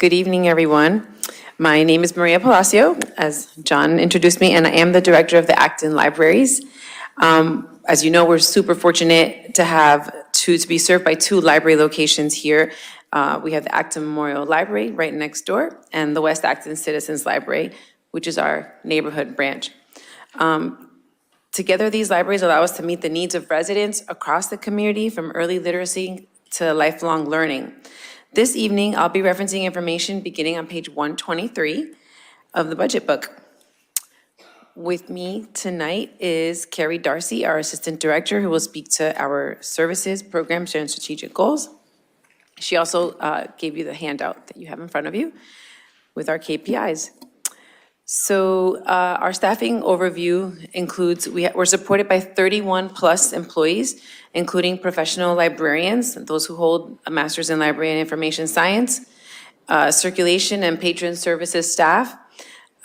Good evening, everyone. My name is Maria Palacio, as John introduced me, and I am the director of the Acton Libraries. As you know, we're super fortunate to be served by two library locations here. We have the Acton Memorial Library right next door, and the West Acton Citizens Library, which is our neighborhood branch. Together, these libraries allow us to meet the needs of residents across the community, from early literacy to lifelong learning. This evening, I'll be referencing information beginning on page 123 of the budget book. With me tonight is Carrie Darcy, our Assistant Director, who will speak to our services, programs, and strategic goals. She also gave you the handout that you have in front of you with our KPIs. So our staffing overview includes, we're supported by 31 plus employees, including professional librarians, those who hold a master's in library and information science, circulation and patron services staff,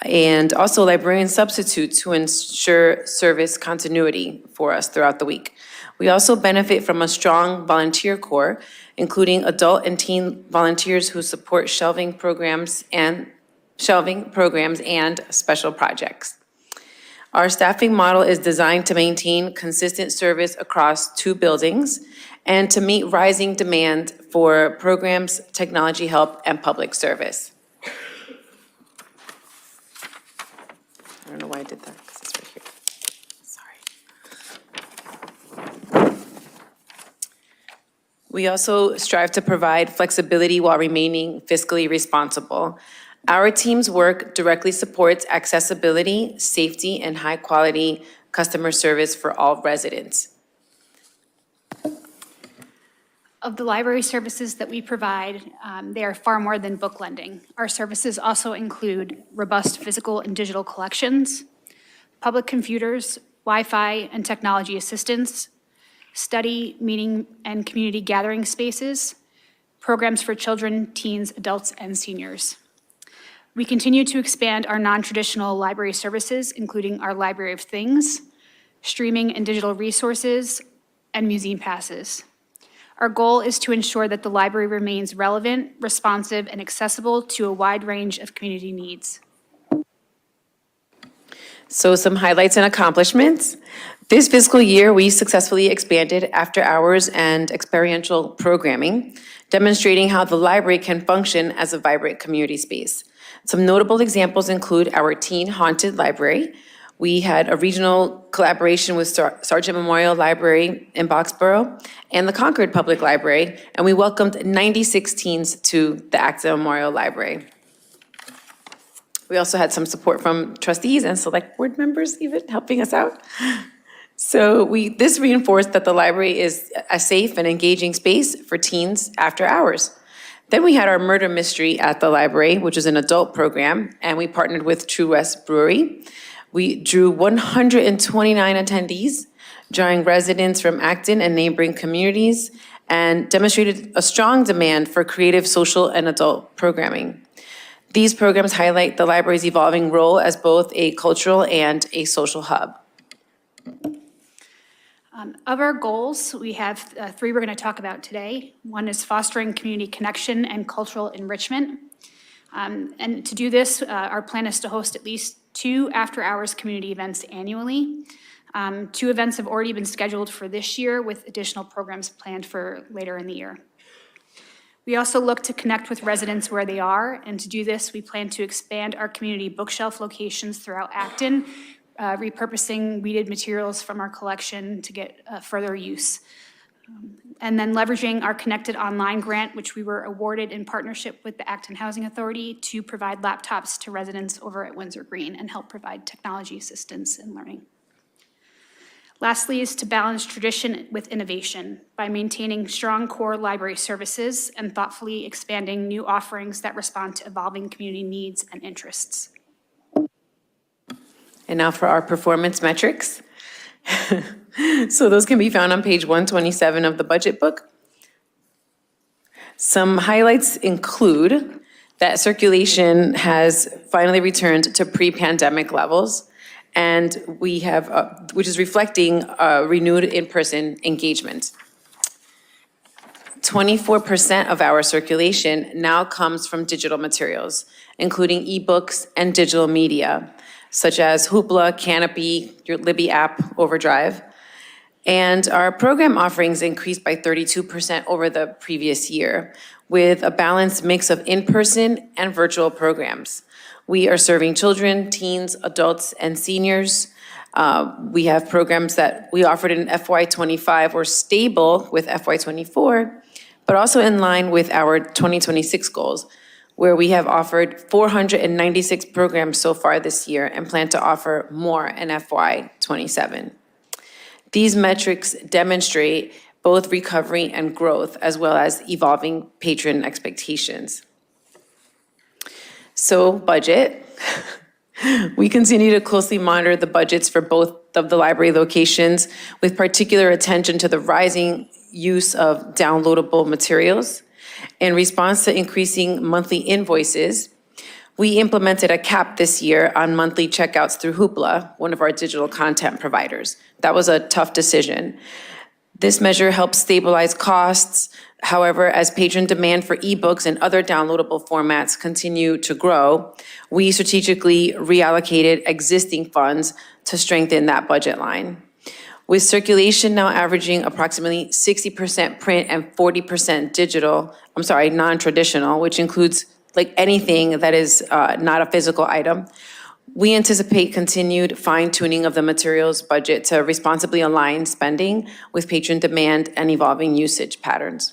and also librarian substitutes who ensure service continuity for us throughout the week. We also benefit from a strong volunteer corps, including adult and teen volunteers who support shelving programs and special projects. Our staffing model is designed to maintain consistent service across two buildings and to meet rising demand for programs, technology help, and public service. I don't know why I did that, because it's right here. Sorry. We also strive to provide flexibility while remaining fiscally responsible. Our team's work directly supports accessibility, safety, and high-quality customer service for all residents. Of the library services that we provide, they are far more than book lending. Our services also include robust physical and digital collections, public computers, Wi-Fi and technology assistance, study, meeting, and community gathering spaces, programs for children, teens, adults, and seniors. We continue to expand our non-traditional library services, including our Library of Things, streaming and digital resources, and museum passes. Our goal is to ensure that the library remains relevant, responsive, and accessible to a wide range of community needs. So some highlights and accomplishments. This fiscal year, we successfully expanded after hours and experiential programming, demonstrating how the library can function as a vibrant community space. Some notable examples include our Teen Haunted Library. We had a regional collaboration with Sargent Memorial Library in Boxborough and the Concord Public Library, and we welcomed 96 teens to the Acton Memorial Library. We also had some support from trustees and select board members even helping us out. So this reinforced that the library is a safe and engaging space for teens after hours. Then we had our murder mystery at the library, which is an adult program, and we partnered with True West Brewery. We drew 129 attendees, drawing residents from Acton and neighboring communities, and demonstrated a strong demand for creative social and adult programming. These programs highlight the library's evolving role as both a cultural and a social hub. Of our goals, we have three we're going to talk about today. One is fostering community connection and cultural enrichment. And to do this, our plan is to host at least 2 after-hours community events annually. 2 events have already been scheduled for this year, with additional programs planned for later in the year. We also look to connect with residents where they are, and to do this, we plan to expand our community bookshelf locations throughout Acton, repurposing weeded materials from our collection to get further use. And then leveraging our Connected Online grant, which we were awarded in partnership with the Acton Housing Authority to provide laptops to residents over at Windsor Green and help provide technology assistance in learning. Lastly is to balance tradition with innovation by maintaining strong core library services and thoughtfully expanding new offerings that respond to evolving community needs and interests. And now for our performance metrics. So those can be found on page 127 of the budget book. Some highlights include that circulation has finally returned to pre-pandemic levels, and we have, which is reflecting renewed in-person engagement. 24% of our circulation now comes from digital materials, including ebooks and digital media, such as Hoopla, Canopy, your Libby app, Overdrive. And our program offerings increased by 32% over the previous year, with a balanced mix of in-person and virtual programs. We are serving children, teens, adults, and seniors. We have programs that we offered in FY25 were stable with FY24, but also in line with our 2026 goals, where we have offered 496 programs so far this year and plan to offer more in FY27. These metrics demonstrate both recovery and growth, as well as evolving patron expectations. So, budget. We continue to closely monitor the budgets for both of the library locations, with particular attention to the rising use of downloadable materials. In response to increasing monthly invoices, we implemented a cap this year on monthly checkouts through Hoopla, one of our digital content providers. That was a tough decision. This measure helps stabilize costs. However, as patron demand for ebooks and other downloadable formats continue to grow, we strategically reallocated existing funds to strengthen that budget line. With circulation now averaging approximately 60% print and 40% non-traditional, which includes like anything that is not a physical item, we anticipate continued fine-tuning of the materials budget to responsibly align spending with patron demand and evolving usage patterns.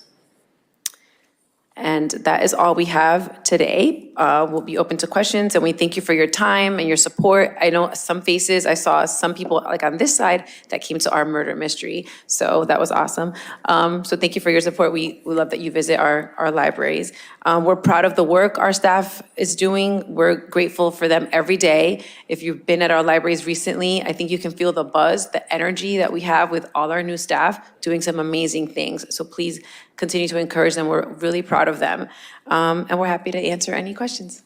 And that is all we have today. We'll be open to questions, and we thank you for your time and your support. I know some faces, I saw some people like on this side that came to our murder mystery, so that was awesome. So thank you for your support. We love that you visit our libraries. We're proud of the work our staff is doing. We're grateful for them every day. If you've been at our libraries recently, I think you can feel the buzz, the energy that we have with all our new staff doing some amazing things. So please continue to encourage them. We're really proud of them. And we're happy to answer any questions.